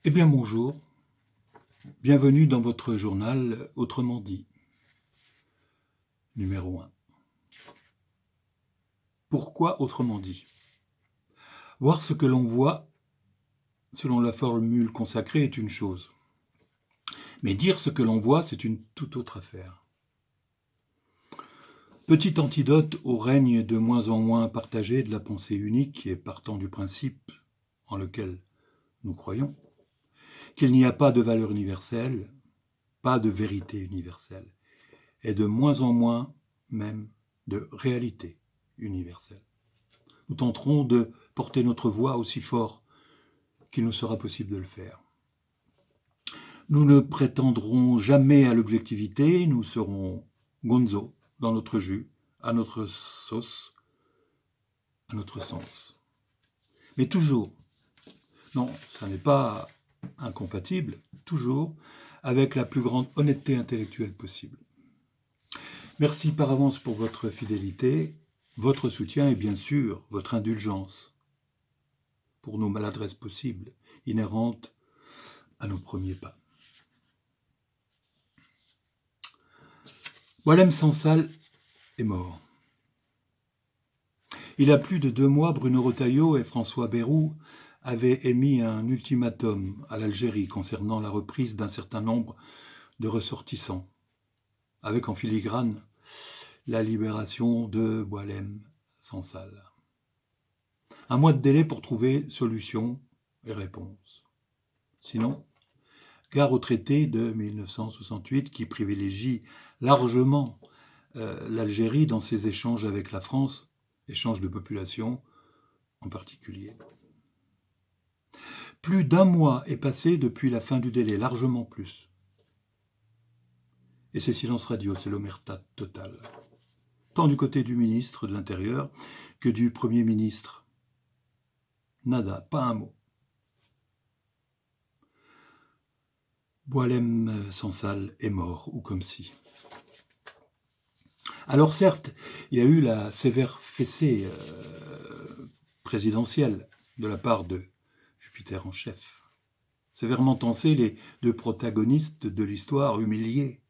Eh bien bonjour, bienvenue dans votre journal Autrement dit, numéro 1. Pourquoi autrement dit? Voir ce que l'on voit, selon la formule consacrée, est une chose. Mais dire ce que l'on voit, c'est une toute autre affaire. Petit antidote au règne de moins en moins partagé de la pensée unique et partant du principe en lequel nous croyons, qu'il n'y a pas de valeur universelle, pas de vérité universelle, et de moins en moins même de réalité universelle. Nous tenterons de porter notre voix aussi fort qu'il nous sera possible de le faire. Nous ne prétendrons jamais à l'objectivité, nous serons gonzo dans notre jus, à notre sauce, à notre sens. Mais toujours, non, ça n'est pas incompatible, toujours avec la plus grande honnêteté intellectuelle possible. Merci par avance pour votre fidélité, votre soutien et bien sûr votre indulgence pour nos maladresses possibles, inhérentes à nos premiers pas. Boualem Sansal est mort. Il y a plus de 2 mois, Bruno Retailleau et François Bayrou avaient émis un ultimatum à l'Algérie concernant la reprise d'un certain nombre de ressortissants, avec en filigrane la libération de Boualem Sansal. Un mois de délai pour trouver solution et réponse. Sinon, gare au traité de 1968 qui privilégie largement l'Algérie dans ses échanges avec la France, échanges de population en particulier. Plus d'1 mois est passé depuis la fin du délai, largement plus. Et c'est silence radio, c'est l'omerta totale. Tant du côté du ministre de l'Intérieur que du Premier ministre. Nada, pas un mot. Boualem Sansal est mort, ou comme si. Alors certes, il y a eu la sévère fessée présidentielle de la part de Jupiter en chef. Sévèrement tensés, les 2 protagonistes de l'histoire, humiliés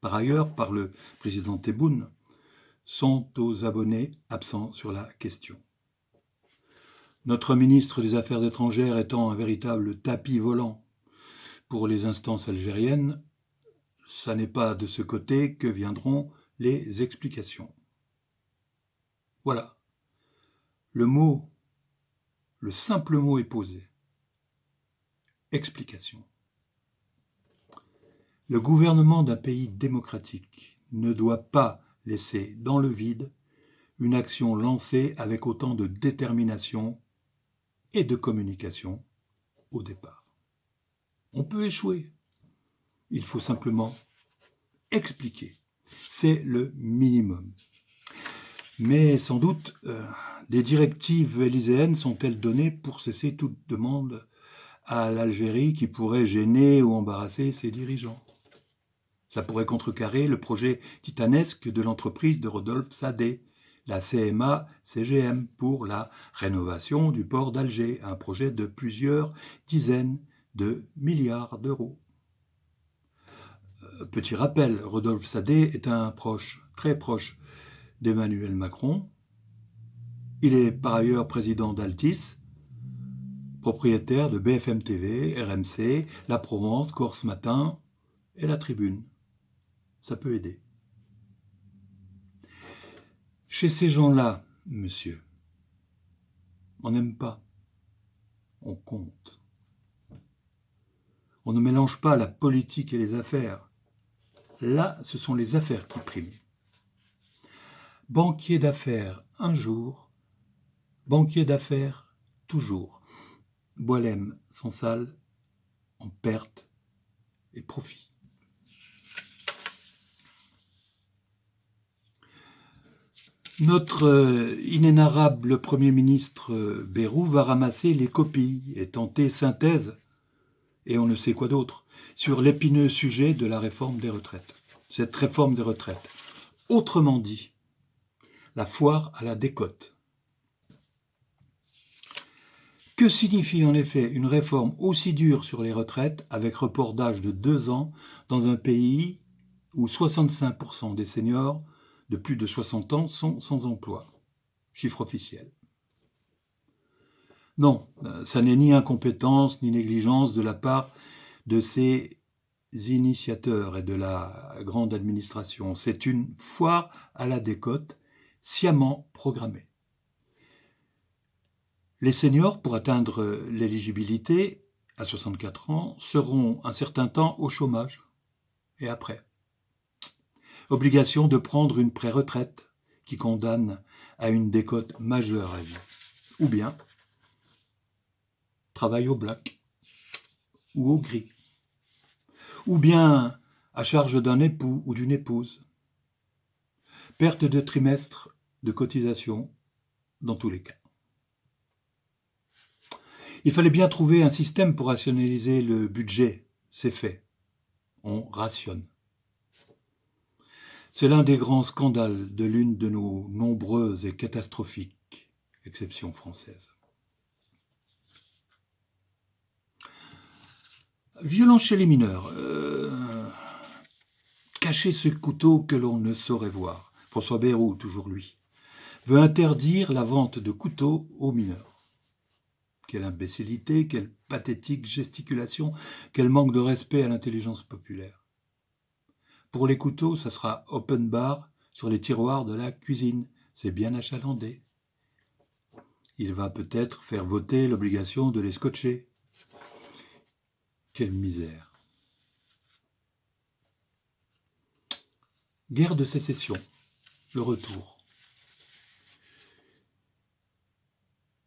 par ailleurs par le président Tebboune, sont aux abonnés absents sur la question. Notre ministre des Affaires étrangères étant un véritable tapis volant pour les instances algériennes, ça n'est pas de ce côté que viendront les explications. Voilà. Le simple mot est posé. Explication. Le gouvernement d'un pays démocratique ne doit pas laisser dans le vide une action lancée avec autant de détermination et de communication au départ. On peut échouer. Il faut simplement expliquer. C'est le minimum. Mais sans doute, des directives élyséennes sont-elles données pour cesser toute demande à l'Algérie qui pourrait gêner ou embarrasser ses dirigeants? Ça pourrait contrecarrer le projet titanesque de l'entreprise de Rodolphe Sadé, la CMA-CGM, pour la rénovation du port d'Alger, un projet de plusieurs dizaines de milliards d'euros. Petit rappel, Rodolphe Sadé est un proche, très proche d'Emmanuel Macron. Il est par ailleurs président d'Altis, propriétaire de BFM TV, RMC, La Provence, Corse Matin et La Tribune. Ça peut aider. Chez ces gens-là, monsieur, on n'aime pas, on compte. On ne mélange pas la politique et les affaires. Là, ce sont les affaires qui priment. Banquier d'affaires un jour, banquier d'affaires toujours. Boualem Sansal en perte et profit. Notre inénarrable Premier ministre Bayrou va ramasser les copies et tenter synthèse, et on ne sait quoi d'autre, sur l'épineux sujet de la réforme des retraites. Cette réforme des retraites. Autrement dit, la foire à la décote. Que signifie en effet une réforme aussi dure sur les retraites avec report d'âge de 2 ans dans un pays où 65% des seniors de plus de 60 ans sont sans emploi? Chiffre officiel. Non, ça n'est ni incompétence ni négligence de la part de ces initiateurs et de la grande administration. C'est une foire à la décote sciemment programmée. Les seniors, pour atteindre l'éligibilité à 64 ans, seront un certain temps au chômage. Et après, obligation de prendre une pré-retraite qui condamne à une décote majeure à vie. Ou bien travail au black ou au gris. Ou bien à charge d'un époux ou d'une épouse. Perte de trimestre de cotisation dans tous les cas. Il fallait bien trouver un système pour rationaliser le budget. C'est fait. On rationne. C'est l'un des grands scandales de l'une de nos nombreuses et catastrophiques exceptions françaises. Violence chez les mineurs. Cacher ce couteau que l'on ne saurait voir. François Bayrou, toujours lui, veut interdire la vente de couteaux aux mineurs. Quelle imbécilité, quelle pathétique gesticulation, quel manque de respect à l'intelligence populaire. Pour les couteaux, ça sera open bar sur les tiroirs de la cuisine. C'est bien achalandé. Il va peut-être faire voter l'obligation de les scotcher. Quelle misère. Guerre de sécession. Le retour.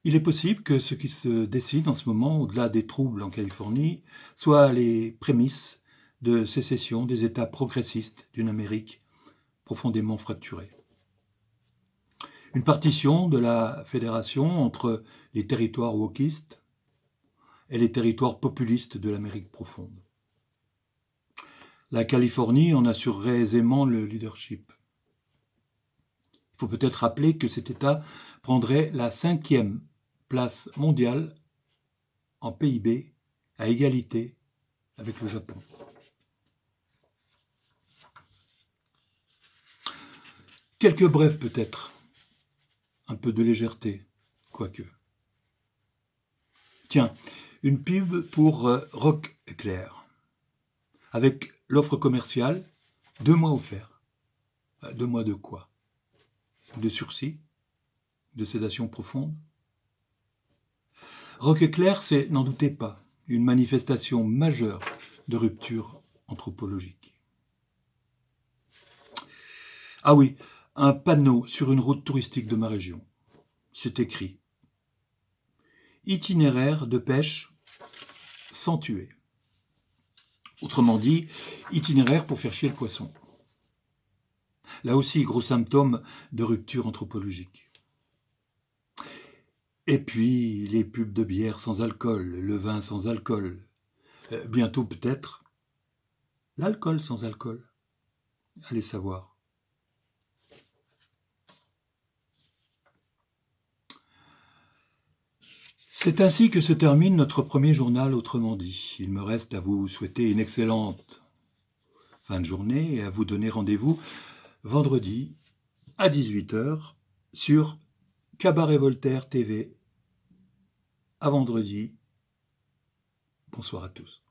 Il est possible que ce qui se dessine en ce moment, au-delà des troubles en Californie, soit les prémices de sécession des États progressistes d'une Amérique profondément fracturée. Une partition de la fédération entre les territoires wokistes et les territoires populistes de l'Amérique profonde. La Californie en assurerait aisément le leadership. Il faut peut-être rappeler que cet État prendrait la 5e place mondiale en PIB à égalité avec le Japon. Quelques brefs peut-être, un peu de légèreté, quoique. Tiens, une pub pour Rock Éclair, avec l'offre commerciale, 2 mois offerts. 2 mois de quoi? De sursis? De sédation profonde? Rock Éclair, c'est, n'en doutez pas, une manifestation majeure de rupture anthropologique. Ah oui, un panneau sur une route touristique de ma région. C'est écrit « Itinéraire de pêche sans tuer ». Autrement dit, itinéraire pour faire chier le poisson. Là aussi, gros symptôme de rupture anthropologique. Et puis, les pubs de bière sans alcool, le vin sans alcool. Bientôt peut-être, l'alcool sans alcool. Allez savoir. C'est ainsi que se termine notre premier journal Autrement dit. Il me reste à vous souhaiter une excellente fin de journée et à vous donner rendez-vous vendredi à 18h sur Cabaret Voltaire TV. À vendredi. Bonsoir à tous.